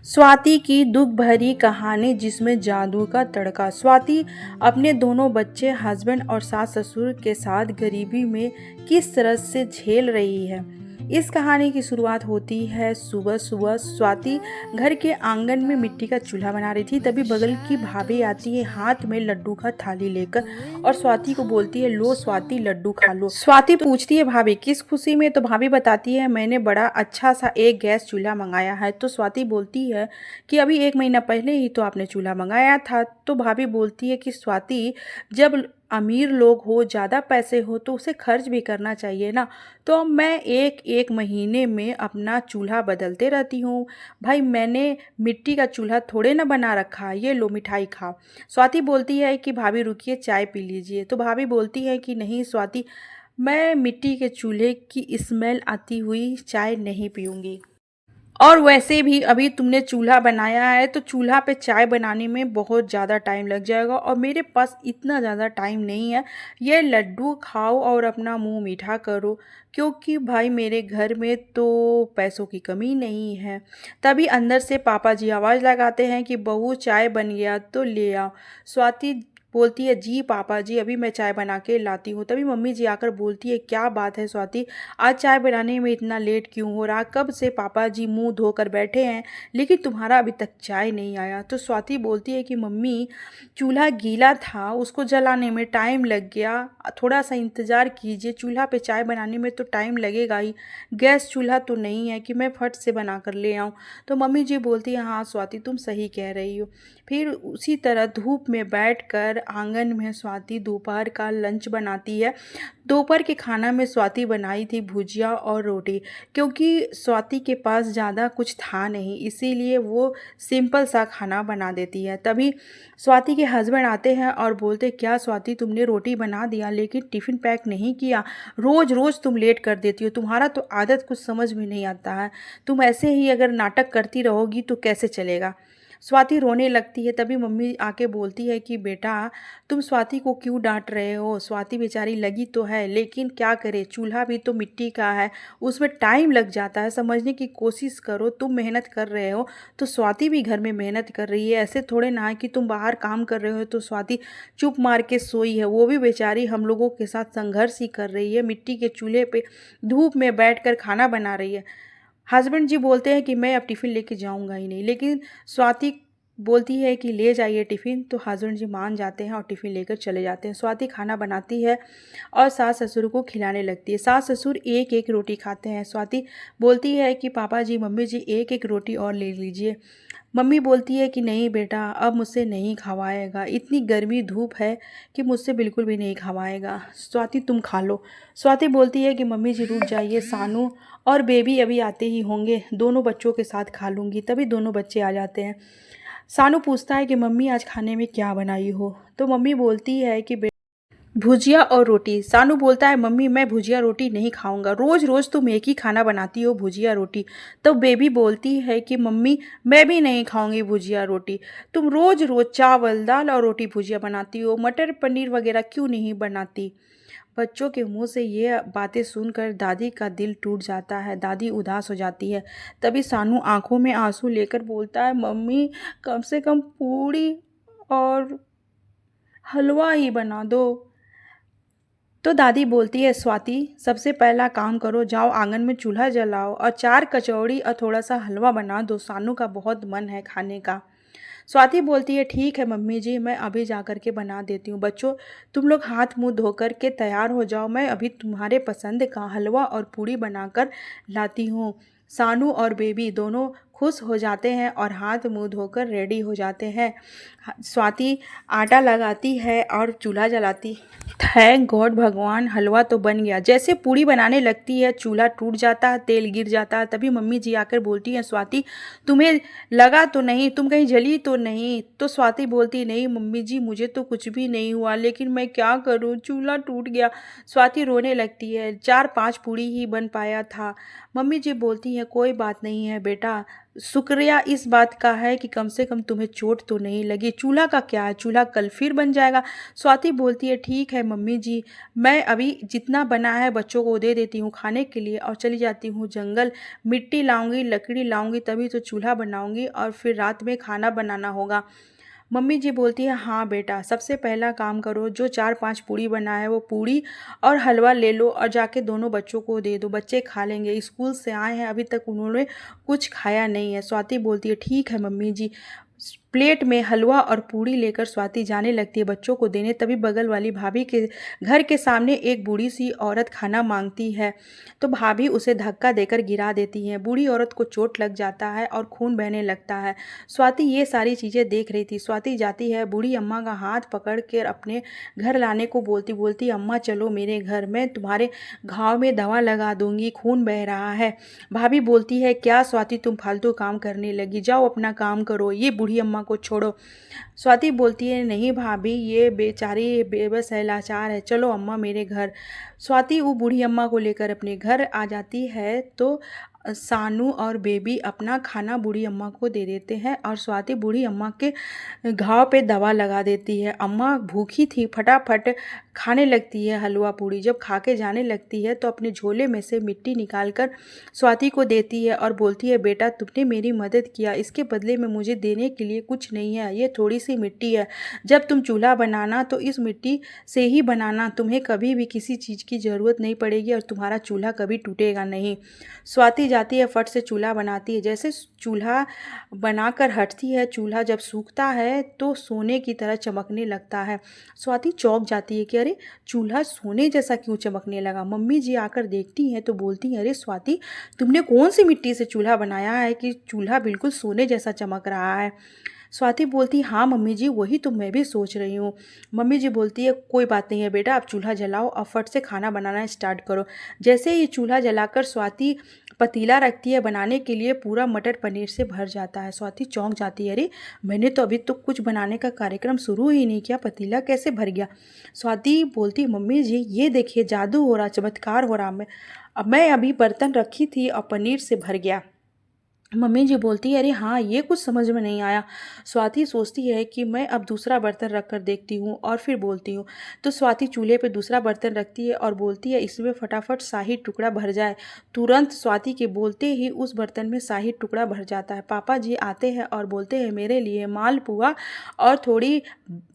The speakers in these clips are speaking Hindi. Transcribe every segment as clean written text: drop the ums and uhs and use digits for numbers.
स्वाति की दुख भरी कहानी जिसमें जादू का तड़का। स्वाति अपने दोनों बच्चे, हस्बैंड और सास ससुर के साथ गरीबी में किस तरह से झेल रही है। इस कहानी की शुरुआत होती है सुबह सुबह। स्वाति घर के आंगन में मिट्टी का चूल्हा बना रही थी, तभी बगल की भाभी आती है हाथ में लड्डू का थाली लेकर और स्वाति को बोलती है, लो स्वाति लड्डू खा लो। स्वाति पूछती है, भाभी किस खुशी में? तो भाभी बताती है, मैंने बड़ा अच्छा सा एक गैस चूल्हा मंगाया है। तो स्वाति बोलती है कि अभी 1 महीना पहले ही तो आपने चूल्हा मंगाया था। तो भाभी बोलती है कि स्वाति, जब अमीर लोग हो, ज़्यादा पैसे हो तो उसे खर्च भी करना चाहिए ना। तो मैं एक एक महीने में अपना चूल्हा बदलते रहती हूँ। भाई मैंने मिट्टी का चूल्हा थोड़े ना बना रखा है, ये लो मिठाई खाओ। स्वाति बोलती है कि भाभी रुकिए, चाय पी लीजिए। तो भाभी बोलती है कि नहीं स्वाति, मैं मिट्टी के चूल्हे की स्मेल आती हुई चाय नहीं पीऊँगी। और वैसे भी अभी तुमने चूल्हा बनाया है तो चूल्हा पे चाय बनाने में बहुत ज़्यादा टाइम लग जाएगा और मेरे पास इतना ज़्यादा टाइम नहीं है। ये लड्डू खाओ और अपना मुंह मीठा करो, क्योंकि भाई मेरे घर में तो पैसों की कमी नहीं है। तभी अंदर से पापा जी आवाज़ लगाते हैं कि बहू चाय बन गया तो ले आओ। स्वाति बोलती है, जी पापा जी अभी मैं चाय बना के लाती हूँ। तभी मम्मी जी आकर बोलती है, क्या बात है स्वाति, आज चाय बनाने में इतना लेट क्यों हो रहा? कब से पापा जी मुंह धोकर बैठे हैं लेकिन तुम्हारा अभी तक चाय नहीं आया। तो स्वाति बोलती है कि मम्मी चूल्हा गीला था, उसको जलाने में टाइम लग गया, थोड़ा सा इंतज़ार कीजिए, चूल्हा पे चाय बनाने में तो टाइम लगेगा ही, गैस चूल्हा तो नहीं है कि मैं फट से बना कर ले आऊँ। तो मम्मी जी बोलती है, हाँ स्वाति तुम सही कह रही हो। फिर उसी तरह धूप में बैठकर आंगन में स्वाति दोपहर का लंच बनाती है। दोपहर के खाना में स्वाति बनाई थी भुजिया और रोटी, क्योंकि स्वाति के पास ज़्यादा कुछ था नहीं, इसीलिए वो सिंपल सा खाना बना देती है। तभी स्वाति के हस्बैंड आते हैं और बोलते, क्या स्वाति तुमने रोटी बना दिया लेकिन टिफ़िन पैक नहीं किया? रोज़ रोज़ तुम लेट कर देती हो, तुम्हारा तो आदत कुछ समझ में नहीं आता है। तुम ऐसे ही अगर नाटक करती रहोगी तो कैसे चलेगा? स्वाति रोने लगती है। तभी मम्मी आके बोलती है कि बेटा तुम स्वाति को क्यों डांट रहे हो? स्वाति बेचारी लगी तो है, लेकिन क्या करे, चूल्हा भी तो मिट्टी का है, उसमें टाइम लग जाता है, समझने की कोशिश करो। तुम मेहनत कर रहे हो तो स्वाति भी घर में मेहनत कर रही है, ऐसे थोड़े ना है कि तुम बाहर काम कर रहे हो तो स्वाति चुप मार के सोई है। वो भी बेचारी हम लोगों के साथ संघर्ष ही कर रही है, मिट्टी के चूल्हे पे धूप में बैठ खाना बना रही है। हस्बैंड जी बोलते हैं कि मैं अब टिफ़िन लेके जाऊंगा ही नहीं, लेकिन स्वाति बोलती है कि ले जाइए टिफ़िन। तो हस्बैंड जी मान जाते हैं और टिफ़िन लेकर चले जाते हैं। स्वाति खाना बनाती है और सास ससुर को खिलाने लगती है। सास ससुर एक एक रोटी खाते हैं। स्वाति बोलती है कि पापा जी मम्मी जी एक एक रोटी और ले लीजिए। मम्मी बोलती है कि नहीं बेटा अब मुझसे नहीं खवाएगा, इतनी गर्मी धूप है कि मुझसे बिल्कुल भी नहीं खवाएगा, स्वाति तुम खा लो। स्वाति बोलती है कि मम्मी जी रुक जाइए, सानू और बेबी अभी आते ही होंगे, दोनों बच्चों के साथ खा लूँगी। तभी दोनों बच्चे आ जाते हैं। सानू पूछता है कि मम्मी आज खाने में क्या बनाई हो? तो मम्मी बोलती है कि भुजिया और रोटी। सानू बोलता है, मम्मी मैं भुजिया रोटी नहीं खाऊंगा, रोज रोज तुम एक ही खाना बनाती हो भुजिया रोटी। तो बेबी बोलती है कि मम्मी मैं भी नहीं खाऊंगी भुजिया रोटी, तुम रोज रोज चावल दाल और रोटी भुजिया बनाती हो, मटर पनीर वगैरह क्यों नहीं बनाती? बच्चों के मुंह से ये बातें सुनकर दादी का दिल टूट जाता है, दादी उदास हो जाती है। तभी सानू आंखों में आंसू लेकर बोलता है, मम्मी कम से कम पूड़ी और हलवा ही बना दो। तो दादी बोलती है, स्वाति सबसे पहला काम करो, जाओ आंगन में चूल्हा जलाओ और 4 कचौड़ी और थोड़ा सा हलवा बना दो, सानू का बहुत मन है खाने का। स्वाति बोलती है, ठीक है मम्मी जी मैं अभी जा कर के बना देती हूँ। बच्चों तुम लोग हाथ मुंह धो कर के तैयार हो जाओ, मैं अभी तुम्हारे पसंद का हलवा और पूड़ी बनाकर लाती हूँ। सानू और बेबी दोनों खुश हो जाते हैं और हाथ मुंह धोकर रेडी हो जाते हैं। स्वाति आटा लगाती है और चूल्हा जलाती। थैंक गॉड भगवान, हलवा तो बन गया। जैसे पूड़ी बनाने लगती है चूल्हा टूट जाता है, तेल गिर जाता है। तभी मम्मी जी आकर बोलती हैं, स्वाति तुम्हें लगा तो नहीं, तुम कहीं जली तो नहीं? तो स्वाति बोलती, नहीं मम्मी जी मुझे तो कुछ भी नहीं हुआ, लेकिन मैं क्या करूं, चूल्हा टूट गया। स्वाति रोने लगती है, 4-5 पूड़ी ही बन पाया था। मम्मी जी बोलती हैं, कोई बात नहीं है बेटा, शुक्रिया इस बात का है कि कम से कम तुम्हें चोट तो नहीं लगी। चूल्हा का क्या है, चूल्हा कल फिर बन जाएगा। स्वाति बोलती है ठीक है मम्मी जी, मैं अभी जितना बना है बच्चों को दे देती हूँ खाने के लिए और चली जाती हूँ जंगल। मिट्टी लाऊंगी, लकड़ी लाऊंगी, तभी तो चूल्हा बनाऊंगी और फिर रात में खाना बनाना होगा। मम्मी जी बोलती है हाँ बेटा, सबसे पहला काम करो, जो 4-5 पूड़ी बना है वो पूड़ी और हलवा ले लो और जाके दोनों बच्चों को दे दो, बच्चे खा लेंगे। स्कूल से आए हैं, अभी तक उन्होंने कुछ खाया नहीं है। स्वाति बोलती है ठीक है मम्मी जी। प्लेट में हलवा और पूड़ी लेकर स्वाति जाने लगती है बच्चों को देने। तभी बगल वाली भाभी के घर के सामने एक बूढ़ी सी औरत खाना मांगती है, तो भाभी उसे धक्का देकर गिरा देती है। बूढ़ी औरत को चोट लग जाता है और खून बहने लगता है। स्वाति ये सारी चीज़ें देख रही थी। स्वाति जाती है, बूढ़ी अम्मा का हाथ पकड़ कर अपने घर लाने को बोलती बोलती अम्मा चलो मेरे घर, मैं तुम्हारे घाव में दवा लगा दूंगी, खून बह रहा है। भाभी बोलती है क्या स्वाति तुम फालतू काम करने लगी, जाओ अपना काम करो, ये बूढ़ी अम्मा को छोड़ो। स्वाति बोलती है नहीं भाभी, ये बेचारी बेबस है, लाचार है, चलो अम्मा मेरे घर। स्वाति वो बूढ़ी अम्मा को लेकर अपने घर आ जाती है तो सानू और बेबी अपना खाना बूढ़ी अम्मा को दे देते हैं और स्वाति बूढ़ी अम्मा के घाव पे दवा लगा देती है। अम्मा भूखी थी, फटाफट खाने लगती है हलवा पूड़ी। जब खा के जाने लगती है तो अपने झोले में से मिट्टी निकाल कर स्वाति को देती है और बोलती है बेटा तुमने मेरी मदद किया, इसके बदले में मुझे देने के लिए कुछ नहीं है, ये थोड़ी सी मिट्टी है। जब तुम चूल्हा बनाना तो इस मिट्टी से ही बनाना, तुम्हें कभी भी किसी चीज़ की ज़रूरत नहीं पड़ेगी और तुम्हारा चूल्हा कभी टूटेगा नहीं। स्वाति जाती है, फट से चूल्हा बनाती है। जैसे चूल्हा बनाकर हटती है, चूल्हा जब सूखता है तो सोने की तरह चमकने लगता है। स्वाति चौंक जाती है कि अरे चूल्हा सोने जैसा क्यों चमकने लगा। मम्मी जी आकर देखती हैं तो बोलती हैं अरे स्वाति तुमने कौन सी मिट्टी से चूल्हा बनाया है कि चूल्हा बिल्कुल सोने जैसा चमक रहा है। स्वाति बोलती हाँ मम्मी जी, वही तो मैं भी सोच रही हूँ। मम्मी जी बोलती है कोई बात नहीं है बेटा, आप चूल्हा जलाओ और फट से खाना बनाना स्टार्ट करो। जैसे ही चूल्हा जलाकर स्वाति पतीला रखती है बनाने के लिए, पूरा मटर पनीर से भर जाता है। स्वाति चौंक जाती है अरे मैंने तो अभी तो कुछ बनाने का कार्यक्रम शुरू ही नहीं किया, पतीला कैसे भर गया। स्वाति बोलती है मम्मी जी ये देखिए जादू हो रहा, चमत्कार हो रहा, मैं अभी बर्तन रखी थी और पनीर से भर गया। मम्मी जी बोलती है अरे हाँ ये कुछ समझ में नहीं आया। स्वाति सोचती है कि मैं अब दूसरा बर्तन रख कर देखती हूँ और फिर बोलती हूँ। तो स्वाति चूल्हे पे दूसरा बर्तन रखती है और बोलती है इसमें फटाफट शाही टुकड़ा भर जाए। तुरंत स्वाति के बोलते ही उस बर्तन में शाही टुकड़ा भर जाता है। पापा जी आते हैं और बोलते हैं मेरे लिए मालपुआ और थोड़ी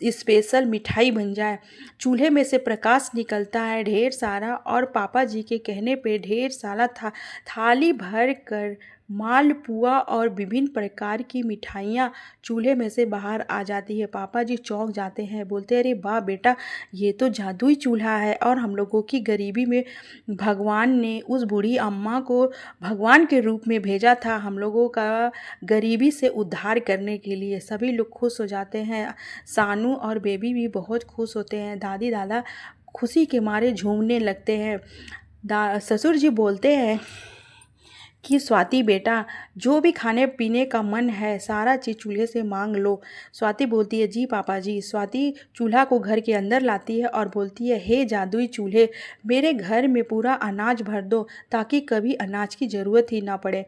स्पेशल मिठाई बन जाए। चूल्हे में से प्रकाश निकलता है ढेर सारा और पापा जी के कहने पे ढेर सारा थाली भर कर मालपुआ और विभिन्न प्रकार की मिठाइयाँ चूल्हे में से बाहर आ जाती है। पापा जी चौंक जाते हैं, बोलते हैं अरे वाह बेटा ये तो जादुई चूल्हा है और हम लोगों की गरीबी में भगवान ने उस बूढ़ी अम्मा को भगवान के रूप में भेजा था हम लोगों का गरीबी से उद्धार करने के लिए। सभी लोग खुश हो जाते हैं, सानू और बेबी भी बहुत खुश होते हैं। दादी दादा खुशी के मारे झूमने लगते हैं। ससुर जी बोलते हैं कि स्वाति बेटा जो भी खाने पीने का मन है सारा चीज़ चूल्हे से मांग लो। स्वाति बोलती है जी पापा जी। स्वाति चूल्हा को घर के अंदर लाती है और बोलती है हे जादुई चूल्हे मेरे घर में पूरा अनाज भर दो ताकि कभी अनाज की ज़रूरत ही ना पड़े।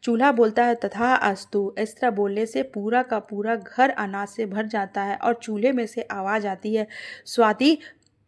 चूल्हा बोलता है तथा अस्तु। इस तरह बोलने से पूरा का पूरा घर अनाज से भर जाता है और चूल्हे में से आवाज़ आती है स्वाति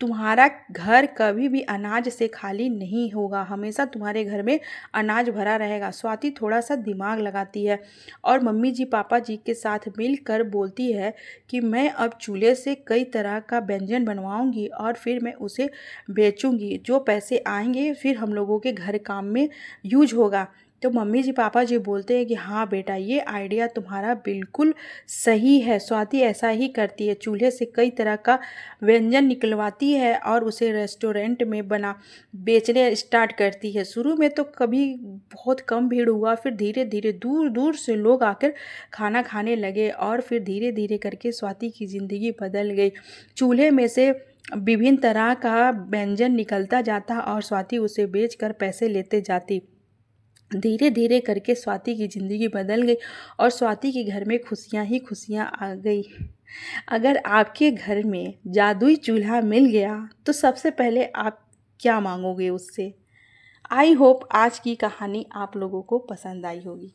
तुम्हारा घर कभी भी अनाज से खाली नहीं होगा, हमेशा तुम्हारे घर में अनाज भरा रहेगा। स्वाति थोड़ा सा दिमाग लगाती है और मम्मी जी पापा जी के साथ मिलकर बोलती है कि मैं अब चूल्हे से कई तरह का व्यंजन बनवाऊंगी और फिर मैं उसे बेचूंगी, जो पैसे आएंगे फिर हम लोगों के घर काम में यूज होगा। तो मम्मी जी पापा जी बोलते हैं कि हाँ बेटा ये आइडिया तुम्हारा बिल्कुल सही है। स्वाति ऐसा ही करती है, चूल्हे से कई तरह का व्यंजन निकलवाती है और उसे रेस्टोरेंट में बना बेचने स्टार्ट करती है। शुरू में तो कभी बहुत कम भीड़ हुआ, फिर धीरे धीरे दूर दूर से लोग आकर खाना खाने लगे और फिर धीरे धीरे करके स्वाति की ज़िंदगी बदल गई। चूल्हे में से विभिन्न तरह का व्यंजन निकलता जाता और स्वाति उसे बेचकर पैसे लेते जाती। धीरे धीरे करके स्वाति की ज़िंदगी बदल गई और स्वाति के घर में खुशियाँ ही खुशियाँ आ गई। अगर आपके घर में जादुई चूल्हा मिल गया तो सबसे पहले आप क्या मांगोगे उससे। आई होप आज की कहानी आप लोगों को पसंद आई होगी।